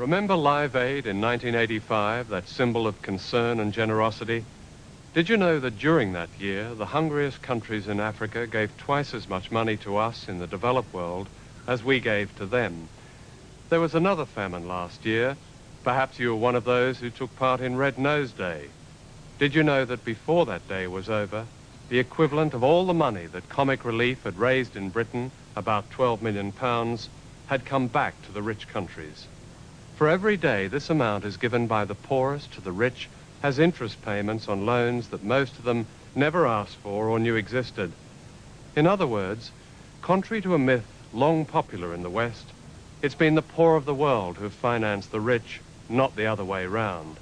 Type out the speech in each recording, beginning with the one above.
Remember Live Aid in 1985, that symbol of concern and generosity? Did you know that during that year, the hungriest countries in Africa gave twice as much money to us in the developed world as we gave to them? There was another famine last year. Perhaps you were one of those who took part in Red Nose Day. Did you know that before that day was over, the equivalent of all the money that Comic Relief had raised in Britain, about £12 million, had come back to the rich countries? For every day this amount is given by the poorest to the rich has interest payments on loans that most of them never asked for or knew existed. In other words, contrary to a myth long popular in the West, it's been the poor of the world who've financed the rich, not the other way round.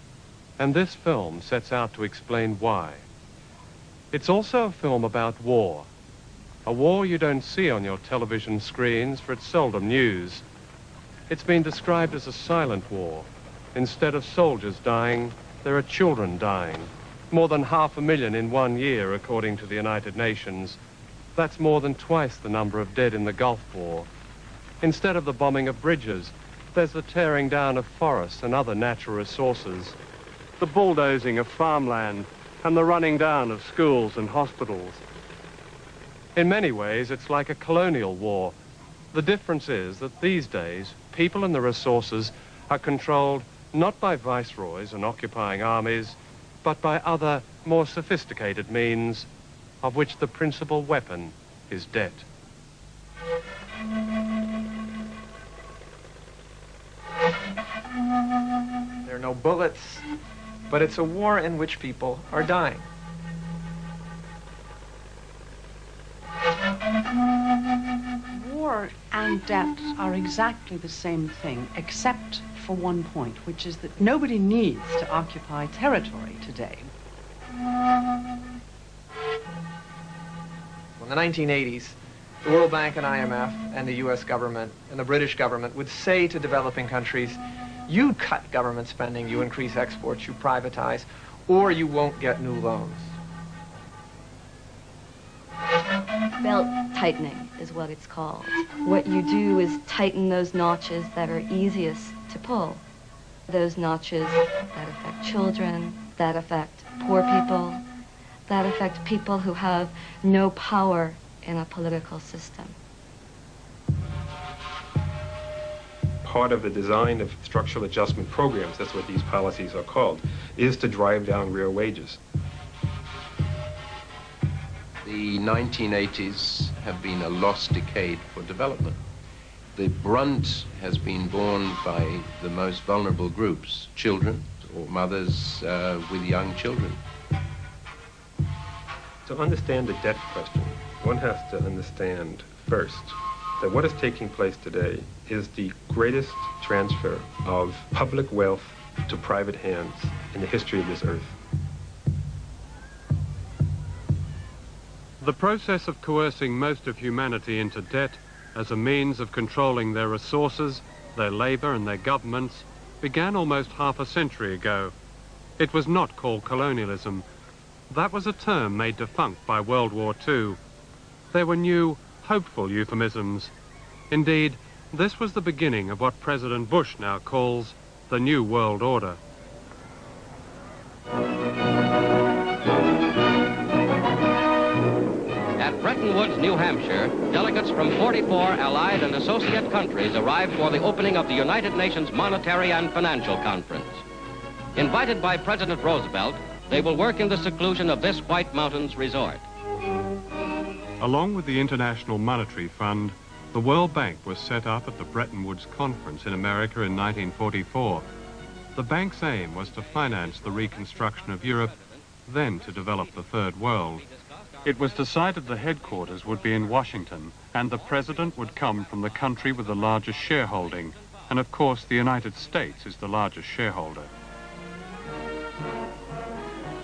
And this film sets out to explain why. It's also a film about war. A war you don't see on your television screens, for it's seldom news. It's been described as a silent war. Instead of soldiers dying, there are children dying. More than 500,000 in 1 year, according to the United Nations. That's more than twice the number of dead in the Gulf War. Instead of the bombing of bridges, there's the tearing down of forests and other natural resources, the bulldozing of farmland, and the running down of schools and hospitals. In many ways, it's like a colonial war. The difference is that these days, people and the resources are controlled not by viceroys and occupying armies, but by other, more sophisticated means, of which the principal weapon is debt. There are no bullets, but it's a war in which people are dying. War and debt are exactly the same thing, except for one point, which is that nobody needs to occupy territory today. In the 1980s, the World Bank and IMF and the US government and the British government would say to developing countries, you cut government spending, you increase exports, you privatize, or you won't get new loans. Belt tightening is what it's called. What you do is tighten those notches that are easiest to pull. Those notches that affect children, that affect poor people, that affect people who have no power in a political system. Part of the design of structural adjustment programs, that's what these policies are called, is to drive down real wages. The 1980s have been a lost decade for development. The brunt has been borne by the most vulnerable groups, children or mothers with young children. To understand the debt question, one has to understand first that what is taking place today is the greatest transfer of public wealth to private hands in the history of this earth. The process of coercing most of humanity into debt as a means of controlling their resources, their labor and their governments began almost half a century ago. It was not called colonialism. That was a term made defunct by World War II. There were new, hopeful euphemisms. Indeed, this was the beginning of what President Bush now calls the New World Order. At Bretton Woods, New Hampshire, delegates from 44 allied and associate countries arrived for the opening of the United Nations Monetary and Financial Conference. Invited by President Roosevelt, they will work in the seclusion of this White Mountains resort. Along with the International Monetary Fund, the World Bank was set up at the Bretton Woods Conference in America in 1944. The bank's aim was to finance the reconstruction of Europe, then to develop the Third World. It was decided the headquarters would be in Washington, and the president would come from the country with the largest shareholding. And of course, the United States is the largest shareholder.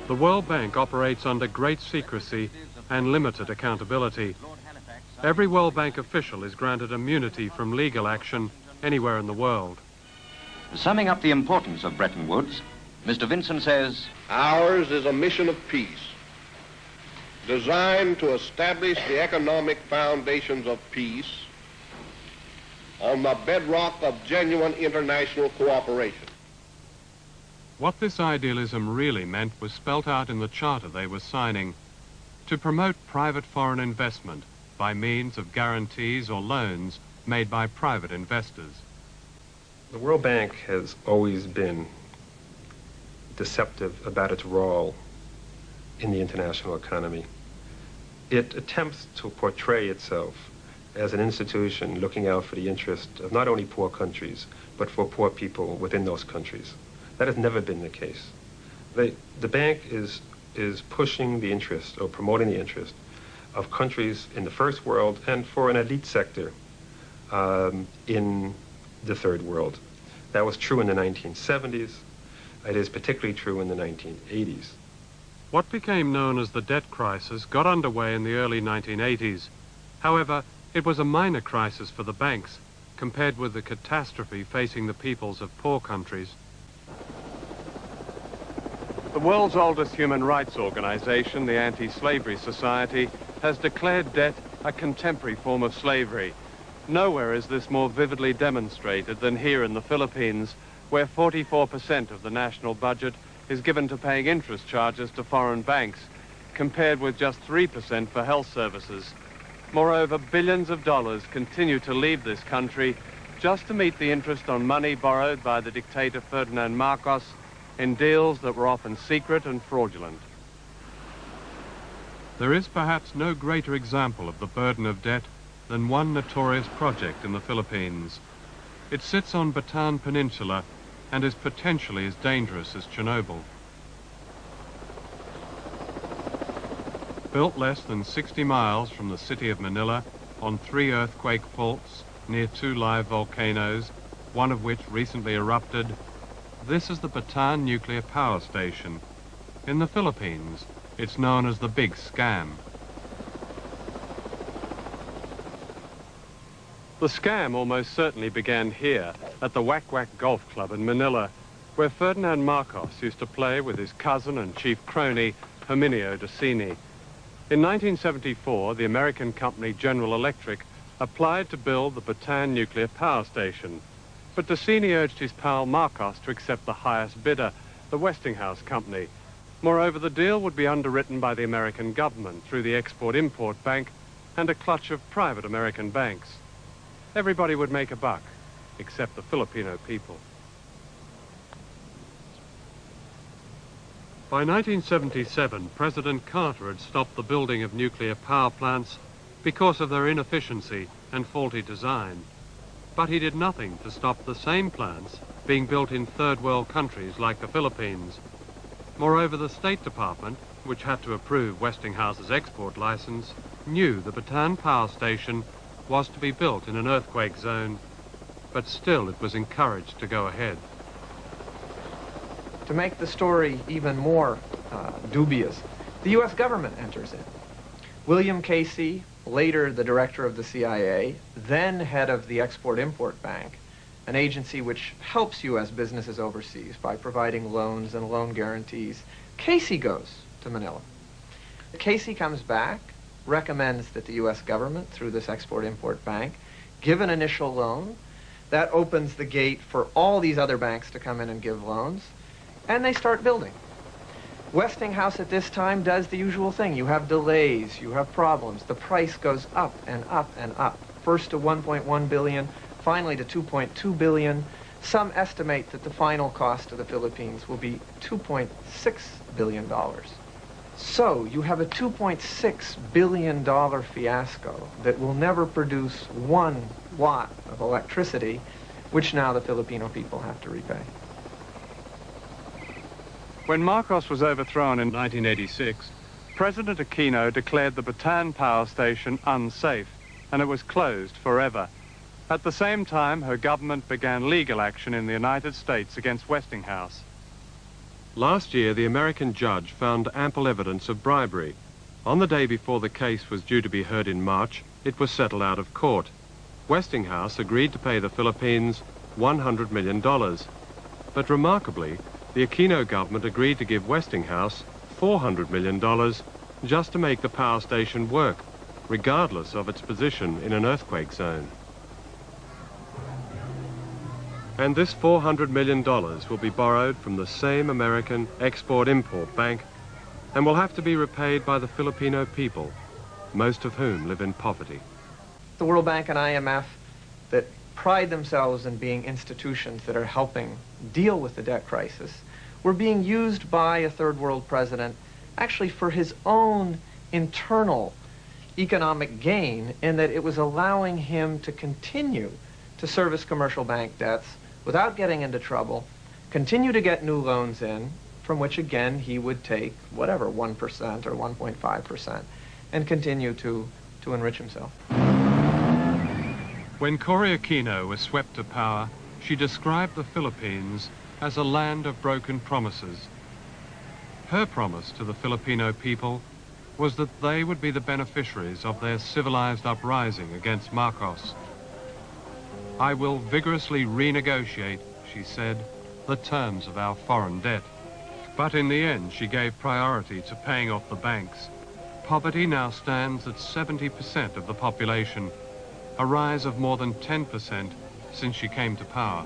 The World Bank operates under great secrecy and limited accountability. Every World Bank official is granted immunity from legal action anywhere in the world. Summing up the importance of Bretton Woods, Mr. Vinson says, ours is a mission of peace, designed to establish the economic foundations of peace on the bedrock of genuine international cooperation. What this idealism really meant was spelt out in the charter they were signing: to promote private foreign investment by means of guarantees or loans made by private investors. The World Bank has always been deceptive about its role in the international economy. It attempts to portray itself as an institution looking out for the interest of not only poor countries, but for poor people within those countries. That has never been the case. The bank is pushing the interest, or promoting the interest, of countries in the first world and for an elite sector in the third world. That was true in the 1970s. It is particularly true in the 1980s. What became known as the debt crisis got underway in the early 1980s. However, it was a minor crisis for the banks compared with the catastrophe facing the peoples of poor countries. The world's oldest human rights organization, the Anti-Slavery Society, has declared debt a contemporary form of slavery. Nowhere is this more vividly demonstrated than here in the Philippines, where 44% of the national budget is given to paying interest charges to foreign banks, compared with just 3% for health services. Moreover, billions of dollars continue to leave this country just to meet the interest on money borrowed by the dictator Ferdinand Marcos in deals that were often secret and fraudulent. There is perhaps no greater example of the burden of debt than one notorious project in the Philippines. It sits on Bataan Peninsula and is potentially as dangerous as Chernobyl. Built less than 60 miles from the city of Manila on 3 earthquake faults near 2 live volcanoes, one of which recently erupted, this is the Bataan Nuclear Power Station. In the Philippines, it's known as the Big Scam. The scam almost certainly began here at the Wack Wack Golf Club in Manila, where Ferdinand Marcos used to play with his cousin and chief crony, Herminio Dacini. In 1974, the American company General Electric applied to build the Bataan Nuclear Power Station, but Dacini urged his pal Marcos to accept the highest bidder, the Westinghouse Company. Moreover, the deal would be underwritten by the American government through the Export-Import Bank and a clutch of private American banks. Everybody would make a buck, except the Filipino people. By 1977, President Carter had stopped the building of nuclear power plants because of their inefficiency and faulty design. But he did nothing to stop the same plants being built in third world countries like the Philippines. Moreover, the State Department, which had to approve Westinghouse's export license, knew the Bataan Power Station was to be built in an earthquake zone, but still it was encouraged to go ahead. To make the story even more dubious, the U.S. government enters in. William Casey, later the director of the CIA, then head of the Export-Import Bank, an agency which helps U.S. businesses overseas by providing loans and loan guarantees. Casey goes to Manila. Casey comes back, recommends that the U.S. government, through this Export-Import Bank, give an initial loan. That opens the gate for all these other banks to come in and give loans, and they start building. Westinghouse at this time does the usual thing. You have delays, you have problems. The price goes up and up and up. First to 1.1 billion, finally to 2.2 billion. Some estimate that the final cost to the Philippines will be $2.6 billion. So you have a $2.6 billion fiasco that will never produce 1 watt of electricity, which now the Filipino people have to repay. When Marcos was overthrown in 1986, President Aquino declared the Bataan Power Station unsafe, and it was closed forever. At the same time, her government began legal action in the United States against Westinghouse. Last year, the American judge found ample evidence of bribery. On the day before the case was due to be heard in March, it was settled out of court. Westinghouse agreed to pay the Philippines $100 million. But remarkably, the Aquino government agreed to give Westinghouse $400 million just to make the power station work, regardless of its position in an earthquake zone. And this $400 million will be borrowed from the same American Export-Import Bank and will have to be repaid by the Filipino people, most of whom live in poverty. The World Bank and IMF that pride themselves in being institutions that are helping deal with the debt crisis were being used by a third world president actually for his own internal economic gain, in that it was allowing him to continue to service commercial bank debts without getting into trouble, continue to get new loans in, from which again he would take whatever, 1% or 1.5%, and continue to enrich himself. When Cory Aquino was swept to power, she described the Philippines as a land of broken promises. Her promise to the Filipino people was that they would be the beneficiaries of their civilized uprising against Marcos. "I will vigorously renegotiate," she said, "the terms of our foreign debt." But in the end, she gave priority to paying off the banks. Poverty now stands at 70% of the population, a rise of more than 10% since she came to power.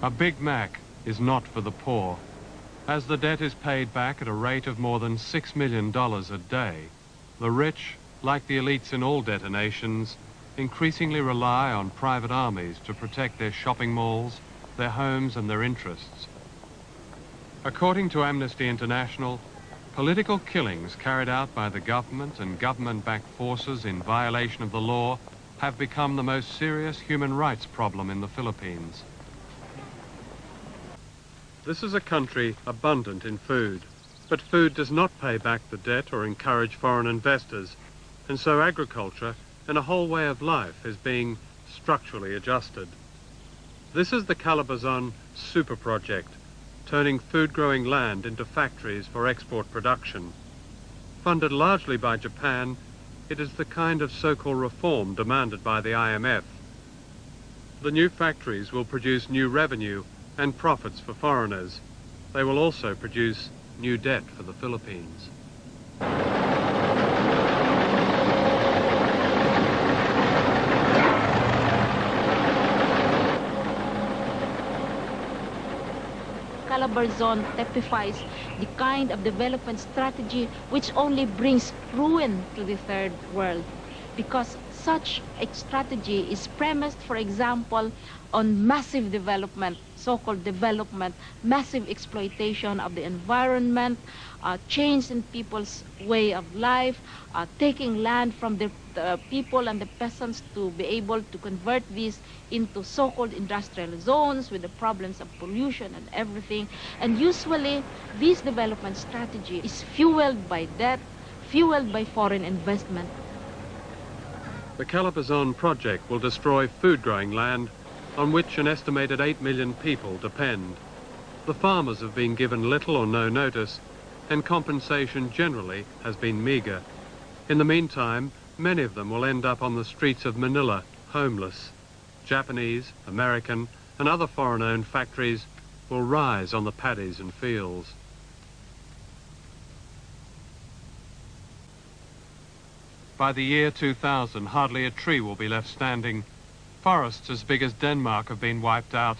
A Big Mac is not for the poor. As the debt is paid back at a rate of more than $6 million a day, the rich, like the elites in all debtor nations, increasingly rely on private armies to protect their shopping malls, their homes and their interests. According to Amnesty International, political killings carried out by the government and government-backed forces in violation of the law have become the most serious human rights problem in the Philippines. This is a country abundant in food, but food does not pay back the debt or encourage foreign investors, and so agriculture and a whole way of life is being structurally adjusted. This is the Calabazon Super Project, turning food-growing land into factories for export production. Funded largely by Japan, it is the kind of so-called reform demanded by the IMF. The new factories will produce new revenue and profits for foreigners. They will also produce new debt for the Philippines. Calabazon typifies the kind of development strategy which only brings ruin to the third world, because such a strategy is premised, for example, on massive development, so-called development, massive exploitation of the environment, change in people's way of life, taking land from the people and the peasants to be able to convert these into so-called industrial zones with the problems of pollution and everything. And usually, this development strategy is fueled by debt, fueled by foreign investment. The Calabazon project will destroy food-growing land on which an estimated 8 million people depend. The farmers have been given little or no notice, and compensation generally has been meager. In the meantime, many of them will end up on the streets of Manila, homeless. Japanese, American, and other foreign-owned factories will rise on the paddies and fields. By the year 2000, hardly a tree will be left standing. Forests as big as Denmark have been wiped out,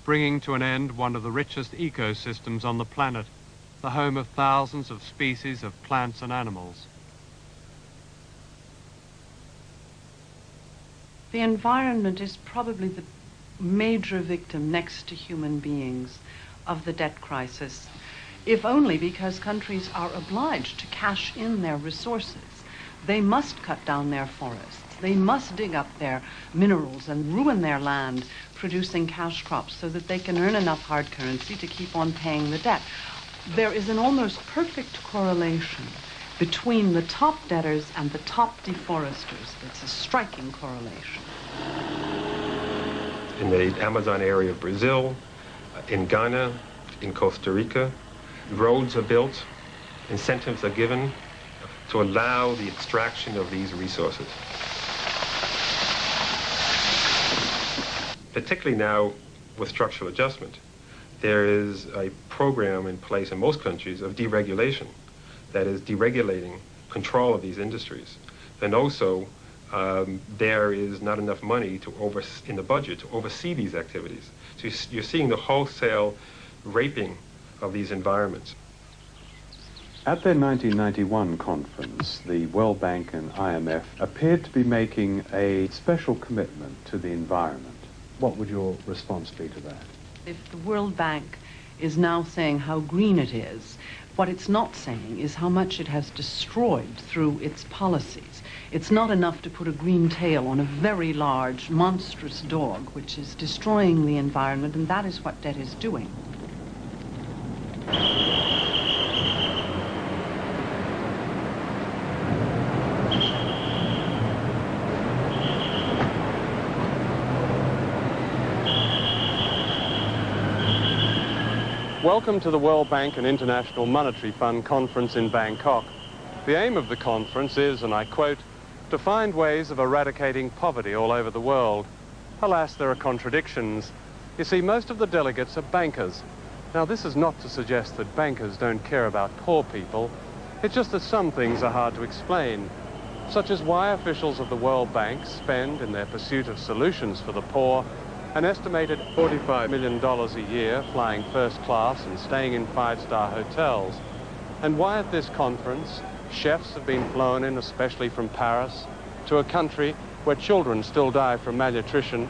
bringing to an end one of the richest ecosystems on the planet, the home of thousands of species of plants and animals. The environment is probably the major victim next to human beings of the debt crisis, if only because countries are obliged to cash in their resources. They must cut down their forests. They must dig up their minerals and ruin their land, producing cash crops so that they can earn enough hard currency to keep on paying the debt. There is an almost perfect correlation between the top debtors and the top deforesters. It's a striking correlation. In the Amazon area of Brazil, in Ghana, in Costa Rica, roads are built, incentives are given to allow the extraction of these resources. Particularly now with structural adjustment, there is a program in place in most countries of deregulation, that is deregulating control of these industries. then also there is not enough money in the budget to oversee these activities. So you're seeing the wholesale raping of these environments. At their 1991 conference, the World Bank and IMF appeared to be making a special commitment to the environment. What would your response be to that? If the World Bank is now saying how green it is, what it's not saying is how much it has destroyed through its policies. It's not enough to put a green tail on a very large, monstrous dog, which is destroying the environment, and that is what debt is doing. Welcome to the World Bank and International Monetary Fund conference in Bangkok. The aim of the conference is, and I quote, to find ways of eradicating poverty all over the world. Alas, there are contradictions. You see, most of the delegates are bankers. Now, this is not to suggest that bankers don't care about poor people. It's just that some things are hard to explain, such as why officials of the World Bank spend, in their pursuit of solutions for the poor, an estimated $45 million a year flying first class and staying in five-star hotels. And why at this conference, chefs have been flown in, especially from Paris, to a country where children still die from malnutrition,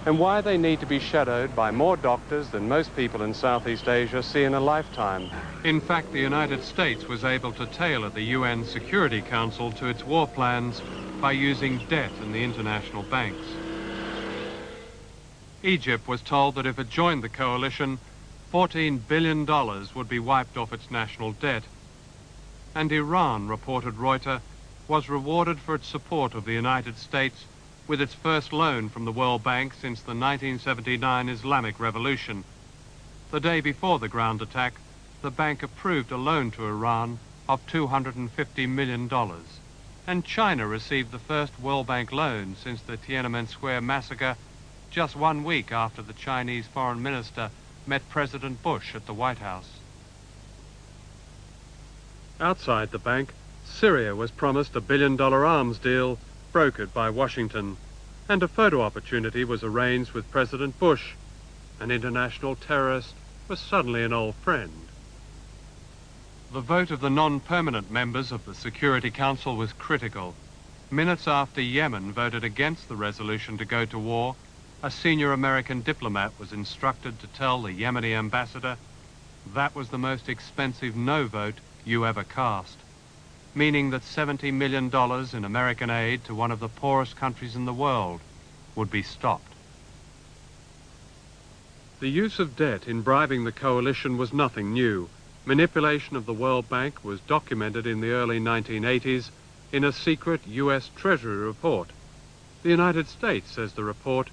and why they need to be shadowed by more doctors than most people in Southeast Asia see in a lifetime. In fact, the United States was able to tailor the UN Security Council to its war plans by using debt in the international banks. Egypt was told that if it joined the coalition, $14 billion would be wiped off its national debt. And Iran, reported Reuters, was rewarded for its support of the United States with its first loan from the World Bank since the 1979 Islamic Revolution. The day before the ground attack, the bank approved a loan to Iran of $250 million. And China received the first World Bank loan since the Tiananmen Square massacre, just 1 week after the Chinese foreign minister met President Bush at the White House. Outside the bank, Syria was promised a $1 billion arms deal brokered by Washington, and a photo opportunity was arranged with President Bush. An international terrorist was suddenly an old friend. The vote of the non-permanent members of the Security Council was critical. Minutes after Yemen voted against the resolution to go to war, a senior American diplomat was instructed to tell the Yemeni ambassador, "That was the most expensive no vote you ever cast," meaning that $70 million in American aid to one of the poorest countries in the world would be stopped. The use of debt in bribing the coalition was nothing new. Manipulation of the World Bank was documented in the early 1980s in a secret U.S. Treasury report. The United States, says the report,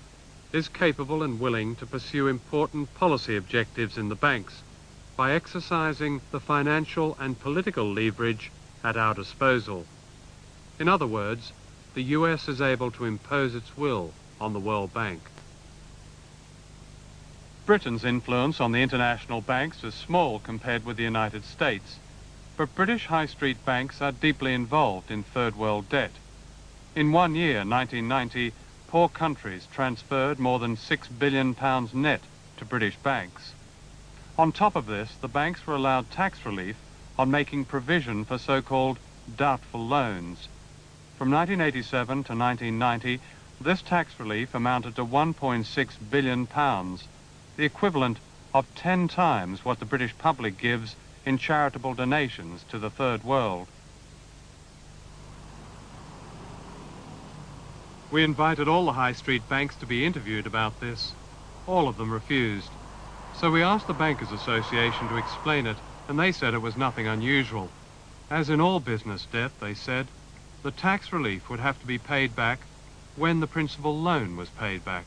is capable and willing to pursue important policy objectives in the banks by exercising the financial and political leverage at our disposal. In other words, the US is able to impose its will on the World Bank. Britain's influence on the international banks is small compared with the United States, but British high street banks are deeply involved in third world debt. In 1 year, 1990, poor countries transferred more than £6 billion net to British banks. On top of this, the banks were allowed tax relief on making provision for so-called doubtful loans. From 1987 to 1990, this tax relief amounted to £1.6 billion, the equivalent of 10 times what the British public gives in charitable donations to the Third World. We invited all the high street banks to be interviewed about this. All of them refused. So we asked the Bankers Association to explain it, and they said it was nothing unusual. As in all business debt, they said, the tax relief would have to be paid back when the principal loan was paid back.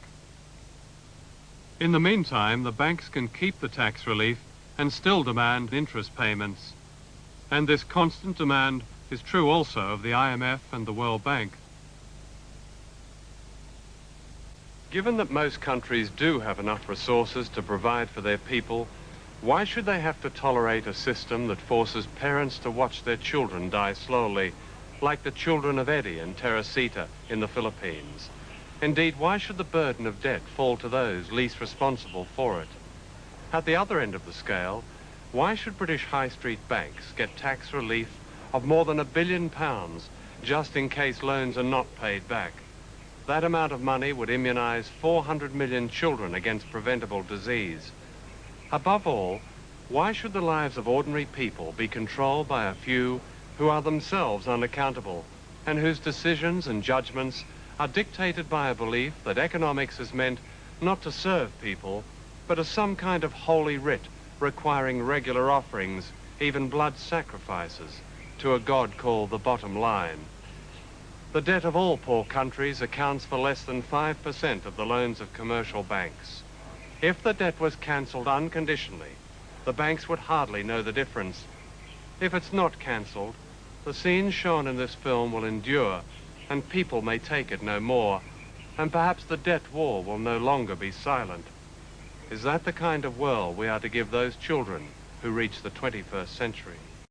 In the meantime, the banks can keep the tax relief and still demand interest payments. And this constant demand is true also of the IMF and the World Bank. Given that most countries do have enough resources to provide for their people, why should they have to tolerate a system that forces parents to watch their children die slowly like the children of Eddie and Teresita in the Philippines. Indeed, why should the burden of debt fall to those least responsible for it? At the other end of the scale, why should British high street banks get tax relief of more than £1 billion just in case loans are not paid back? That amount of money would immunize 400 million children against preventable disease. Above all, why should the lives of ordinary people be controlled by a few who are themselves unaccountable and whose decisions and judgments are dictated by a belief that economics is meant not to serve people, but as some kind of holy writ requiring regular offerings, even blood sacrifices, to a God called the bottom line? The debt of all poor countries accounts for less than 5% of the loans of commercial banks. If the debt was cancelled unconditionally, the banks would hardly know the difference. If it's not cancelled, the scenes shown in this film will endure, and people may take it no more, and perhaps the debt war will no longer be silent. Is that the kind of world we are to give those children who reach the 21st century?